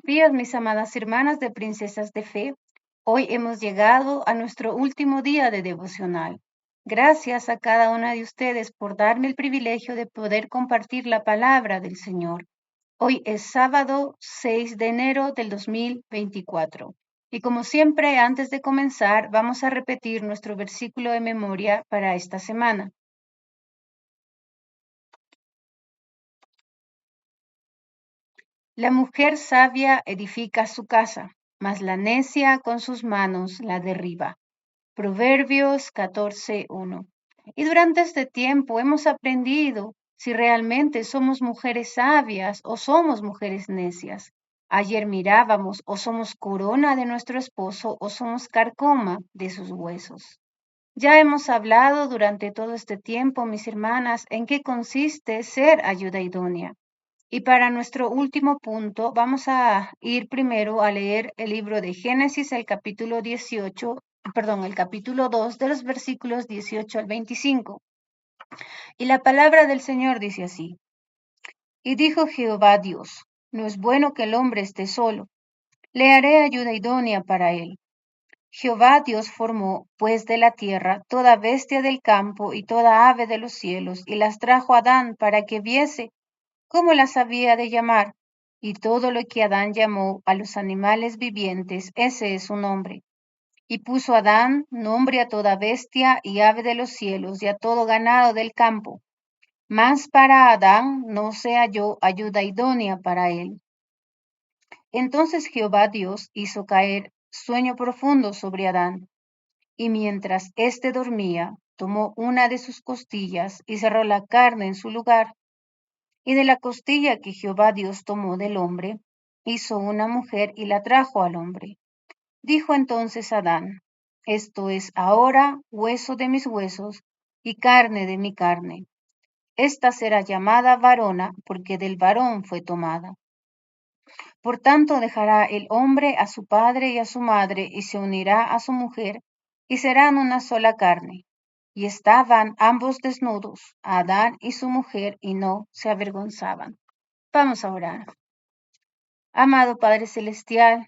Días, mis amadas hermanas de Princesas de Fe. Hoy hemos llegado a nuestro último día de devocional. Gracias a cada una de ustedes por darme el privilegio de poder compartir la palabra del Señor. Hoy es sábado 6 de enero del 2024. Y como siempre, antes de comenzar, vamos a repetir nuestro versículo de memoria para esta semana. La mujer sabia edifica su casa, mas la necia con sus manos la derriba. Proverbios 14:1. Y durante este tiempo hemos aprendido si realmente somos mujeres sabias o somos mujeres necias. Ayer mirábamos o somos corona de nuestro esposo o somos carcoma de sus huesos. Ya hemos hablado durante todo este tiempo, mis hermanas, en qué consiste ser ayuda idónea. Y para nuestro último punto, vamos a ir primero a leer el libro de Génesis, el capítulo 2, de los versículos 18 al 25. Y la palabra del Señor dice así: Y dijo Jehová Dios: No es bueno que el hombre esté solo, le haré ayuda idónea para él. Jehová Dios formó, pues, de la tierra toda bestia del campo y toda ave de los cielos, y las trajo a Adán para que viese cómo las había de llamar. Y todo lo que Adán llamó a los animales vivientes, ese es su nombre. Y puso Adán nombre a toda bestia y ave de los cielos y a todo ganado del campo. Mas para Adán no se halló ayuda idónea para él. Entonces Jehová Dios hizo caer sueño profundo sobre Adán, y mientras éste dormía, tomó una de sus costillas y cerró la carne en su lugar. Y de la costilla que Jehová Dios tomó del hombre, hizo una mujer y la trajo al hombre. Dijo entonces Adán: Esto es ahora hueso de mis huesos y carne de mi carne. Esta será llamada varona, porque del varón fue tomada. Por tanto dejará el hombre a su padre y a su madre, y se unirá a su mujer, y serán una sola carne. Y estaban ambos desnudos, Adán y su mujer, y no se avergonzaban. Vamos a orar. Amado Padre Celestial,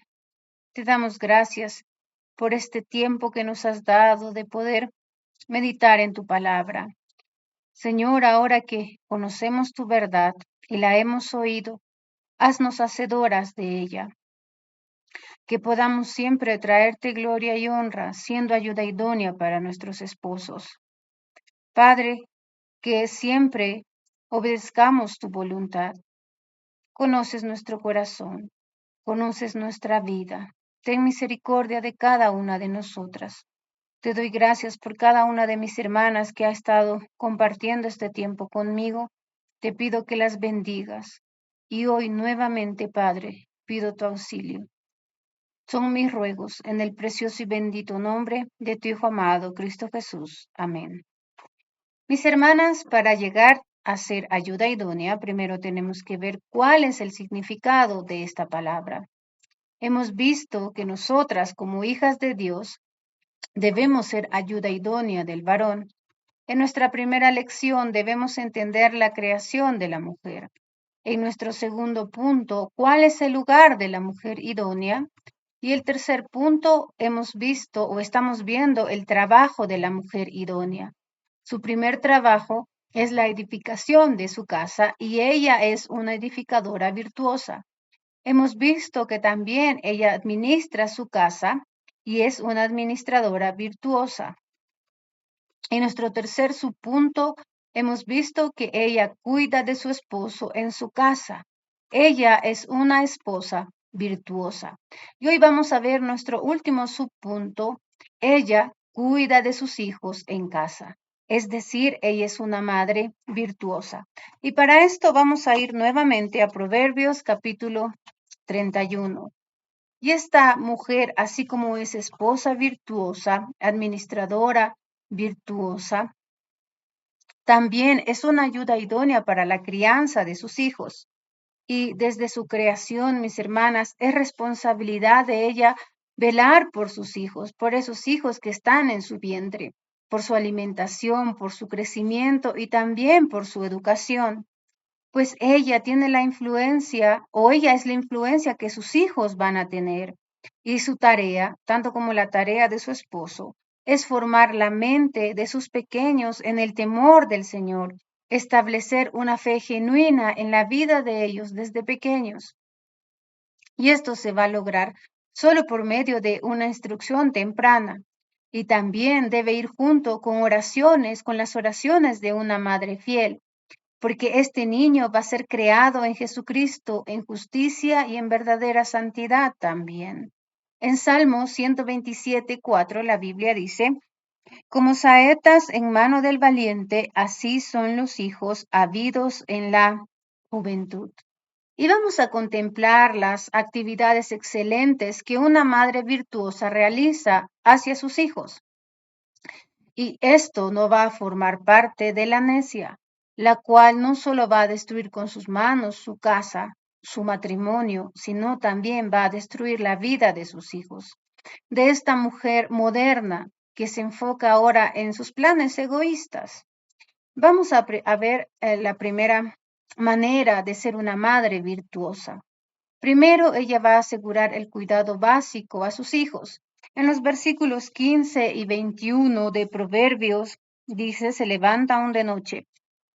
te damos gracias por este tiempo que nos has dado de poder meditar en tu palabra. Señor, ahora que conocemos tu verdad y la hemos oído, haznos hacedoras de ella, que podamos siempre traerte gloria y honra, siendo ayuda idónea para nuestros esposos. Padre, que siempre obedezcamos tu voluntad. Conoces nuestro corazón, conoces nuestra vida. Ten misericordia de cada una de nosotras. Te doy gracias por cada una de mis hermanas que ha estado compartiendo este tiempo conmigo. Te pido que las bendigas. Y hoy nuevamente, Padre, pido tu auxilio. Son mis ruegos en el precioso y bendito nombre de tu Hijo amado, Cristo Jesús. Amén. Mis hermanas, para llegar a ser ayuda idónea, primero tenemos que ver cuál es el significado de esta palabra. Hemos visto que nosotras, como hijas de Dios, debemos ser ayuda idónea del varón. En nuestra primera lección debemos entender la creación de la mujer. En nuestro segundo punto, ¿cuál es el lugar de la mujer idónea? Y el tercer punto, hemos visto o estamos viendo el trabajo de la mujer idónea. Su primer trabajo es la edificación de su casa y ella es una edificadora virtuosa. Hemos visto que también ella administra su casa y es una administradora virtuosa. En nuestro tercer subpunto, hemos visto que ella cuida de su esposo en su casa. Ella es una esposa virtuosa. Y hoy vamos a ver nuestro último subpunto. Ella cuida de sus hijos en casa. Es decir, ella es una madre virtuosa. Y para esto vamos a ir nuevamente a Proverbios capítulo 31. Y esta mujer, así como es esposa virtuosa, administradora virtuosa, también es una ayuda idónea para la crianza de sus hijos. Y desde su creación, mis hermanas, es responsabilidad de ella velar por sus hijos, por esos hijos que están en su vientre, por su alimentación, por su crecimiento y también por su educación. pues ella tiene la influencia o ella es la influencia que sus hijos van a tener. Y su tarea, tanto como la tarea de su esposo, es formar la mente de sus pequeños en el temor del Señor, establecer una fe genuina en la vida de ellos desde pequeños. Y esto se va a lograr solo por medio de una instrucción temprana. Y también debe ir junto con oraciones, con las oraciones de una madre fiel, porque este niño va a ser creado en Jesucristo en justicia y en verdadera santidad también. En Salmo 127:4 la Biblia dice, como saetas en mano del valiente, así son los hijos habidos en la juventud. Y vamos a contemplar las actividades excelentes que una madre virtuosa realiza hacia sus hijos. Y esto no va a formar parte de la necia, la cual no solo va a destruir con sus manos su casa, su matrimonio, sino también va a destruir la vida de sus hijos. De esta mujer moderna que se enfoca ahora en sus planes egoístas. Vamos a ver la primera manera de ser una madre virtuosa. Primero, ella va a asegurar el cuidado básico a sus hijos. En los versículos 15 y 21 de Proverbios dice, se levanta aún de noche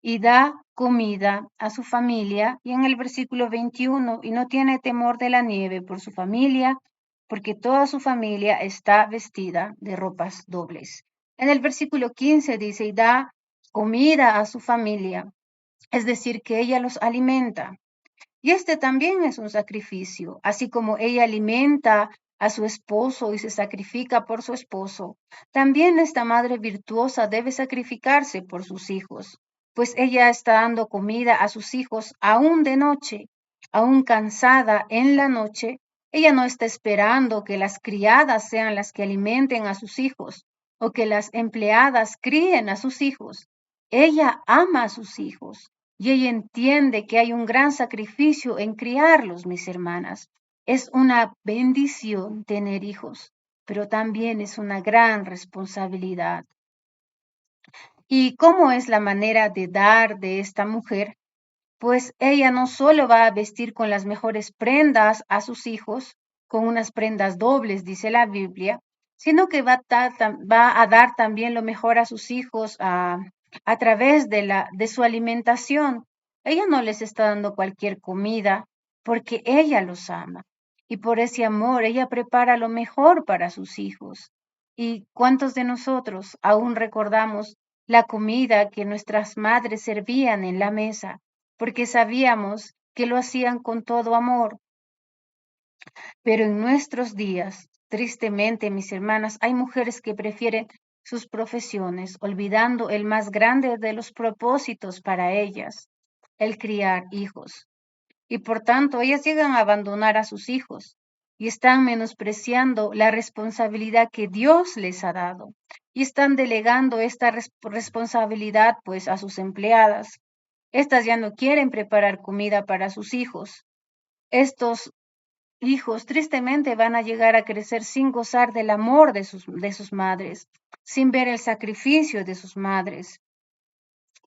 y da comida a su familia. Y en el versículo 21, y no tiene temor de la nieve por su familia, porque toda su familia está vestida de ropas dobles. En el versículo 15 dice, y da comida a su familia, es decir, que ella los alimenta. Y este también es un sacrificio, así como ella alimenta a su esposo y se sacrifica por su esposo. También esta madre virtuosa debe sacrificarse por sus hijos, pues ella está dando comida a sus hijos aún de noche, aún cansada en la noche. Ella no está esperando que las criadas sean las que alimenten a sus hijos o que las empleadas críen a sus hijos. Ella ama a sus hijos y ella entiende que hay un gran sacrificio en criarlos, mis hermanas. Es una bendición tener hijos, pero también es una gran responsabilidad. ¿Y cómo es la manera de dar de esta mujer? Pues ella no solo va a vestir con las mejores prendas a sus hijos, con unas prendas dobles, dice la Biblia, sino que va a dar también lo mejor a sus hijos a través de su alimentación. Ella no les está dando cualquier comida porque ella los ama. Y por ese amor ella prepara lo mejor para sus hijos. ¿Y cuántos de nosotros aún recordamos la comida que nuestras madres servían en la mesa? Porque sabíamos que lo hacían con todo amor. Pero en nuestros días, tristemente, mis hermanas, hay mujeres que prefieren sus profesiones, olvidando el más grande de los propósitos para ellas, el criar hijos. Y por tanto, ellas llegan a abandonar a sus hijos y están menospreciando la responsabilidad que Dios les ha dado y están delegando esta responsabilidad pues a sus empleadas. Estas ya no quieren preparar comida para sus hijos. Estos hijos tristemente van a llegar a crecer sin gozar del amor de sus madres, sin ver el sacrificio de sus madres,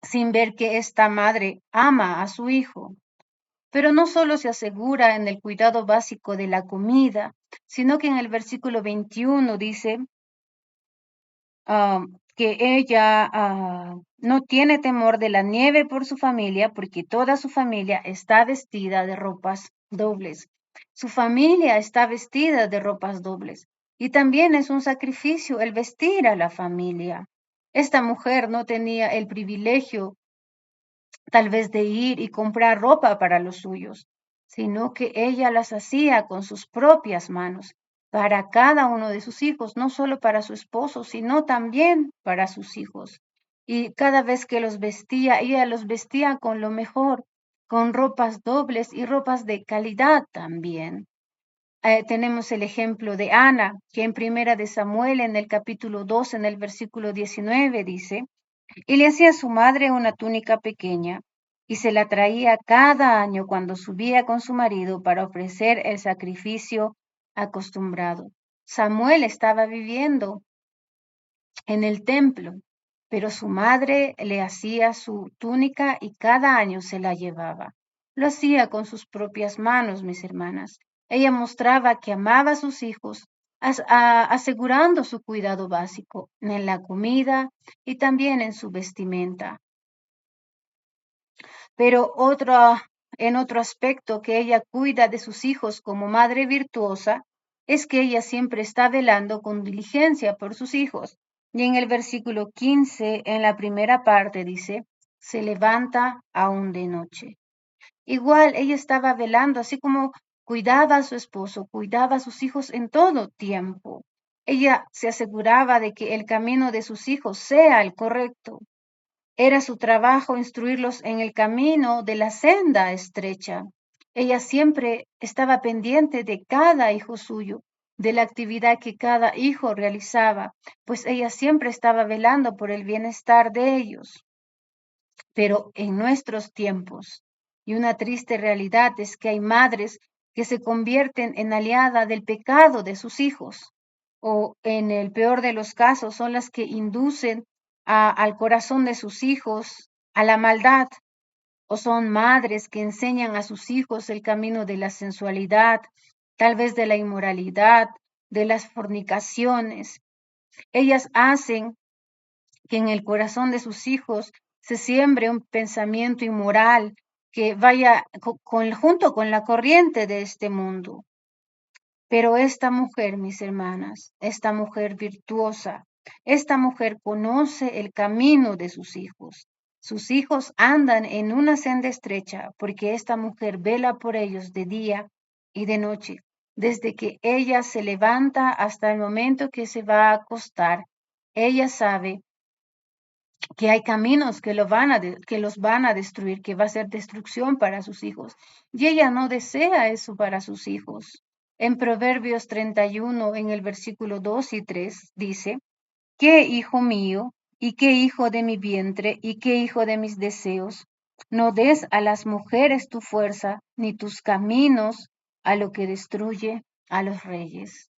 sin ver que esta madre ama a su hijo. Pero no solo se asegura en el cuidado básico de la comida, sino que en el versículo 21 dice, que ella no tiene temor de la nieve por su familia, porque toda su familia está vestida de ropas dobles. Su familia está vestida de ropas dobles. Y también es un sacrificio el vestir a la familia. Esta mujer no tenía el privilegio tal vez de ir y comprar ropa para los suyos, sino que ella las hacía con sus propias manos, para cada uno de sus hijos, no solo para su esposo, sino también para sus hijos. Y cada vez que los vestía, ella los vestía con lo mejor, con ropas dobles y ropas de calidad también. Tenemos el ejemplo de Ana, que en Primera de Samuel, en el capítulo 2, en el versículo 19, dice, y le hacía a su madre una túnica pequeña, y se la traía cada año cuando subía con su marido para ofrecer el sacrificio acostumbrado. Samuel estaba viviendo en el templo pero su madre le hacía su túnica y cada año se la llevaba. Lo hacía con sus propias manos, mis hermanas. Ella mostraba que amaba a sus hijos, asegurando su cuidado básico en la comida y también en su vestimenta. Pero en otro aspecto que ella cuida de sus hijos como madre virtuosa, es que ella siempre está velando con diligencia por sus hijos. Y en el versículo 15, en la primera parte, dice, se levanta aún de noche. Igual ella estaba velando, así como cuidaba a su esposo, cuidaba a sus hijos en todo tiempo. Ella se aseguraba de que el camino de sus hijos sea el correcto. Era su trabajo instruirlos en el camino de la senda estrecha. Ella siempre estaba pendiente de cada hijo suyo, de la actividad que cada hijo realizaba, pues ella siempre estaba velando por el bienestar de ellos. Pero en nuestros tiempos, y una triste realidad es que hay madres que se convierten en aliada del pecado de sus hijos, o en el peor de los casos son las que inducen al corazón de sus hijos a la maldad, o son madres que enseñan a sus hijos el camino de la sensualidad, tal vez de la inmoralidad, de las fornicaciones. Ellas hacen que en el corazón de sus hijos se siembre un pensamiento inmoral que vaya junto con la corriente de este mundo. Pero esta mujer, mis hermanas, esta mujer virtuosa, esta mujer conoce el camino de sus hijos. Sus hijos andan en una senda estrecha porque esta mujer vela por ellos de día y de noche, desde que ella se levanta hasta el momento que se va a acostar. Ella sabe que hay caminos que, que los van a destruir, que va a ser destrucción para sus hijos. Y ella no desea eso para sus hijos. En Proverbios 31, en el versículo 2 y 3, dice, ¿qué hijo mío y qué hijo de mi vientre y qué hijo de mis deseos? No des a las mujeres tu fuerza, ni tus caminos a lo que destruye a los reyes.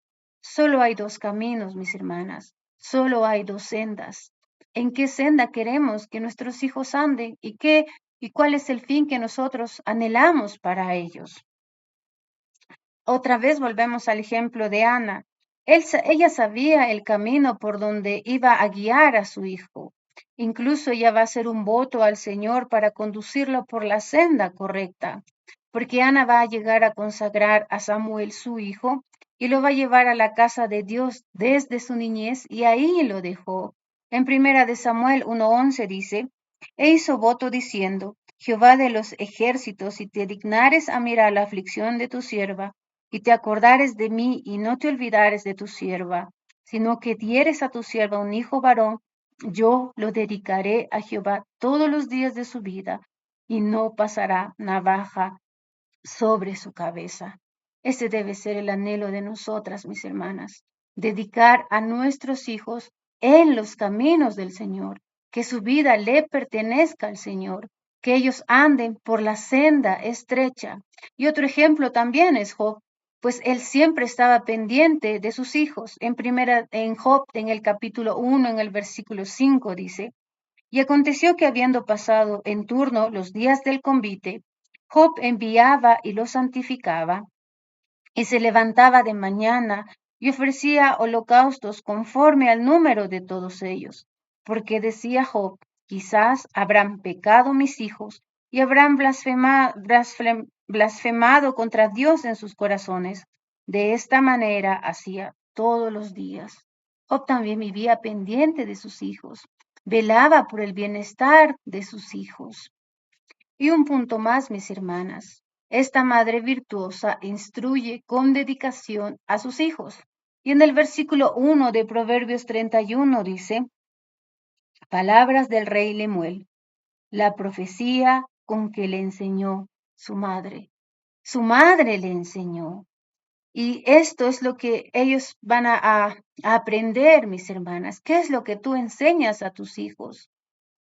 Solo hay dos caminos, mis hermanas, solo hay dos sendas. ¿En qué senda queremos que nuestros hijos anden y cuál es el fin que nosotros anhelamos para ellos? Otra vez volvemos al ejemplo de Ana. Ella sabía el camino por donde iba a guiar a su hijo. Incluso ella va a hacer un voto al Señor para conducirlo por la senda correcta, porque Ana va a llegar a consagrar a Samuel su hijo y lo va a llevar a la casa de Dios desde su niñez y ahí lo dejó. En primera de Samuel 1:11 dice, e hizo voto diciendo, Jehová de los ejércitos, si te dignares a mirar la aflicción de tu sierva, y te acordares de mí y no te olvidares de tu sierva, sino que dieres a tu sierva un hijo varón, yo lo dedicaré a Jehová todos los días de su vida, y no pasará navaja sobre su cabeza. Ese debe ser el anhelo de nosotras, mis hermanas, dedicar a nuestros hijos en los caminos del Señor, que su vida le pertenezca al Señor, que ellos anden por la senda estrecha. Y otro ejemplo también es Job, pues él siempre estaba pendiente de sus hijos. En Job, en el capítulo 1, en el versículo 5 dice, y aconteció que habiendo pasado en turno los días del convite, Job enviaba y los santificaba, y se levantaba de mañana y ofrecía holocaustos conforme al número de todos ellos, porque decía Job, quizás habrán pecado mis hijos y habrán blasfemado contra Dios en sus corazones. De esta manera hacía todos los días. Job también vivía pendiente de sus hijos, velaba por el bienestar de sus hijos. Y un punto más, mis hermanas. Esta madre virtuosa instruye con dedicación a sus hijos. Y en el versículo 1 de Proverbios 31 dice, palabras del rey Lemuel, la profecía con que le enseñó su madre. Su madre le enseñó. Y esto es lo que ellos van a aprender, mis hermanas. ¿Qué es lo que tú enseñas a tus hijos?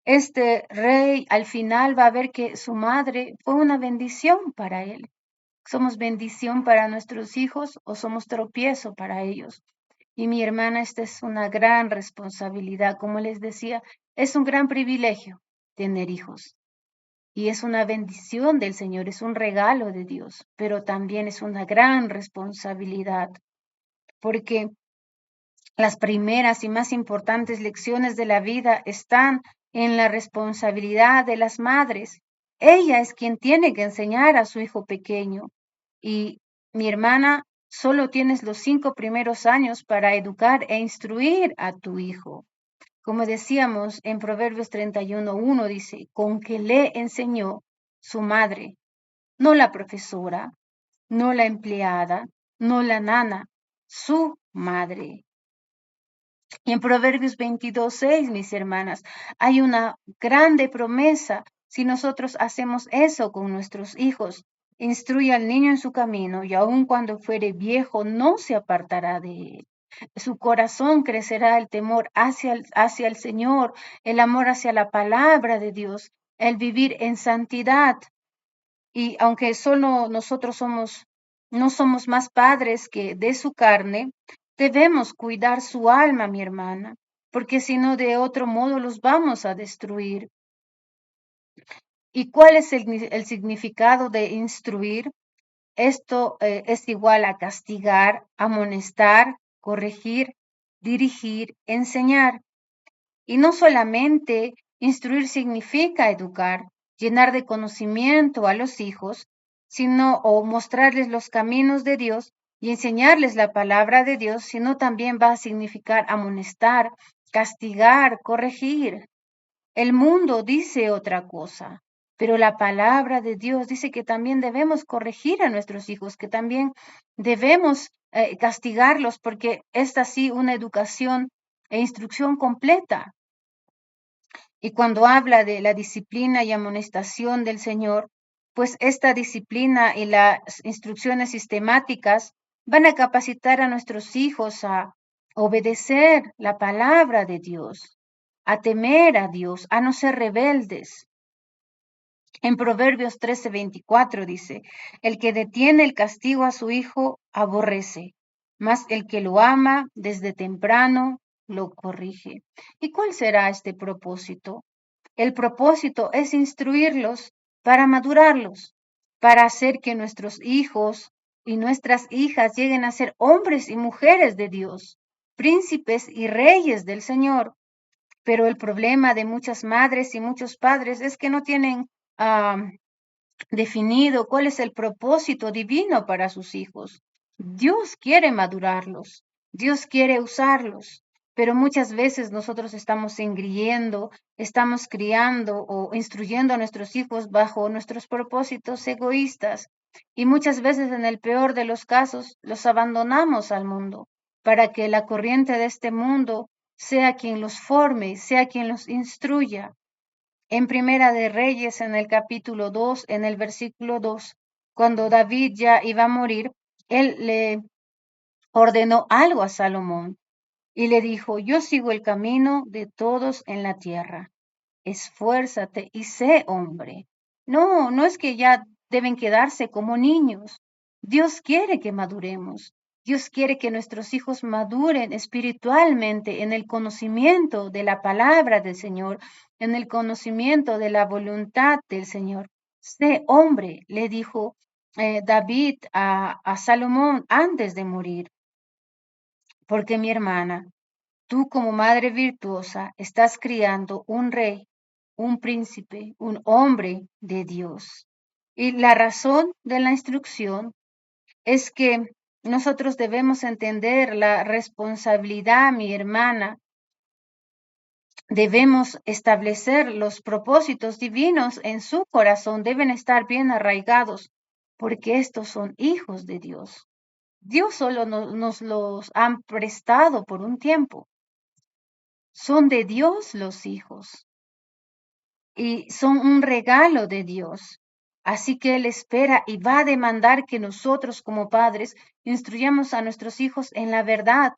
Este rey al final va a ver que su madre fue una bendición para él. ¿Somos bendición para nuestros hijos o somos tropiezo para ellos? Y mi hermana, esta es una gran responsabilidad. Como les decía, Es un gran privilegio tener hijos y es una bendición del Señor, es un regalo de Dios, pero también es una gran responsabilidad porque las primeras y más importantes lecciones de la vida están en la responsabilidad de las madres. Ella es quien tiene que enseñar a su hijo pequeño. Y mi hermana, solo tienes los 5 primeros años para educar e instruir a tu hijo. Como decíamos en Proverbios 31:1 dice, con que le enseñó su madre, no la profesora, no la empleada, no la nana, su madre. Y en Proverbios 22:6, mis hermanas, hay una grande promesa si nosotros hacemos eso con nuestros hijos. Instruye al niño en su camino y aun cuando fuere viejo no se apartará de él. Su corazón crecerá el temor hacia el Señor, el amor hacia la palabra de Dios, el vivir en santidad. Y aunque solo nosotros no somos más padres que de su carne, debemos cuidar su alma, mi hermana, porque si no, de otro modo los vamos a destruir. ¿Y cuál es el significado de instruir? Esto es igual a castigar, amonestar, corregir, dirigir, enseñar. Y no solamente instruir significa educar, llenar de conocimiento a los hijos, sino o mostrarles los caminos de Dios y enseñarles la palabra de Dios, sino también va a significar amonestar, castigar, corregir. El mundo dice otra cosa, pero la palabra de Dios dice que también debemos corregir a nuestros hijos, que también debemos castigarlos, porque es así una educación e instrucción completa. Y cuando habla de la disciplina y amonestación del Señor, pues esta disciplina y las instrucciones sistemáticas van a capacitar a nuestros hijos a obedecer la palabra de Dios, a temer a Dios, a no ser rebeldes. En Proverbios 13:24 dice, el que detiene el castigo a su hijo aborrece, mas el que lo ama desde temprano lo corrige. ¿Y cuál será este propósito? El propósito es instruirlos para madurarlos, para hacer que nuestros hijos y nuestras hijas lleguen a ser hombres y mujeres de Dios, príncipes y reyes del Señor. Pero el problema de muchas madres y muchos padres es que no tienen ah, definido cuál es el propósito divino para sus hijos. Dios quiere madurarlos, Dios quiere usarlos, pero muchas veces nosotros estamos engriendo, estamos criando o instruyendo a nuestros hijos bajo nuestros propósitos egoístas y muchas veces en el peor de los casos los abandonamos al mundo para que la corriente de este mundo sea quien los forme, sea quien los instruya. En Primera de Reyes, en el capítulo 2, en el versículo 2, cuando David ya iba a morir, él le ordenó algo a Salomón y le dijo, yo sigo el camino de todos en la tierra. Esfuérzate y sé hombre. No, no es que ya deben quedarse como niños. Dios quiere que maduremos. Dios quiere que nuestros hijos maduren espiritualmente en el conocimiento de la palabra del Señor, en el conocimiento de la voluntad del Señor. Sé hombre, le dijo David a Salomón antes de morir, porque mi hermana, tú como madre virtuosa estás criando un rey, un príncipe, un hombre de Dios. Y la razón de la instrucción es que nosotros debemos entender la responsabilidad, mi hermana. Debemos establecer los propósitos divinos en su corazón, deben estar bien arraigados, porque estos son hijos de Dios. Dios solo nos los han prestado por un tiempo. Son de Dios los hijos y son un regalo de Dios. Así que Él espera y va a demandar que nosotros como padres instruyamos a nuestros hijos en la verdad,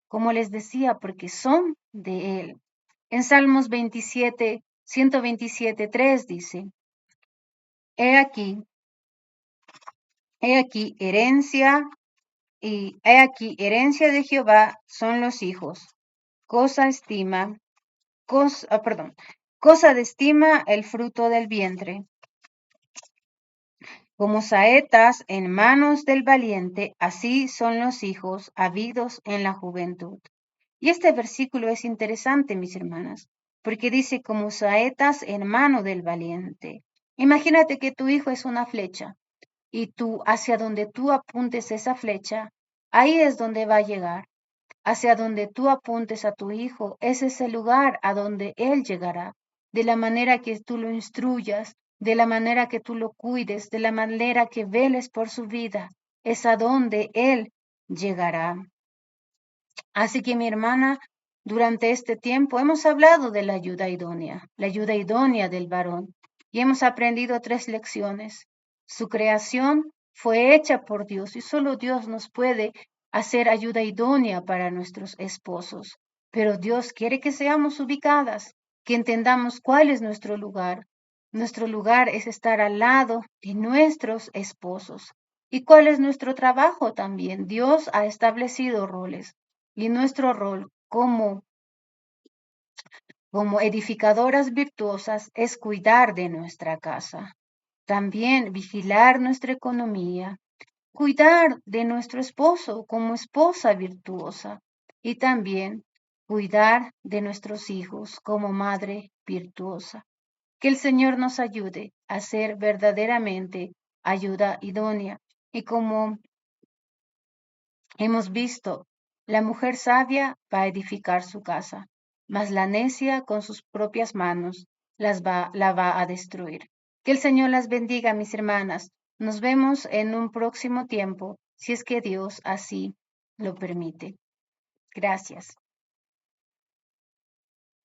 como les decía, porque son de Él. En Salmos 27, 127:3 dice, he aquí herencia y he aquí herencia de Jehová son los hijos, cosa estima cosa de estima el fruto del vientre. Como saetas en manos del valiente, así son los hijos habidos en la juventud. Y este versículo es interesante, mis hermanas, porque dice como saetas en mano del valiente. Imagínate que tu hijo es una flecha y tú, hacia donde tú apuntes esa flecha, ahí es donde va a llegar. Hacia donde tú apuntes a tu hijo, ese es el lugar a donde él llegará. De la manera que tú lo instruyas, de la manera que tú lo cuides, de la manera que veles por su vida, es a donde él llegará. Así que mi hermana, durante este tiempo hemos hablado de la ayuda idónea del varón, y hemos aprendido 3 lecciones. Su creación fue hecha por Dios y solo Dios nos puede hacer ayuda idónea para nuestros esposos. Pero Dios quiere que seamos ubicadas, que entendamos cuál es nuestro lugar. Nuestro lugar es estar al lado de nuestros esposos. ¿Y cuál es nuestro trabajo también? Dios ha establecido roles. Y nuestro rol como edificadoras virtuosas es cuidar de nuestra casa, también vigilar nuestra economía, cuidar de nuestro esposo como esposa virtuosa y también cuidar de nuestros hijos como madre virtuosa. Que el Señor nos ayude a ser verdaderamente ayuda idónea y como hemos visto, la mujer sabia va a edificar su casa, mas la necia con sus propias manos la va a destruir. Que el Señor las bendiga, mis hermanas. Nos vemos en un próximo tiempo, si es que Dios así lo permite. Gracias.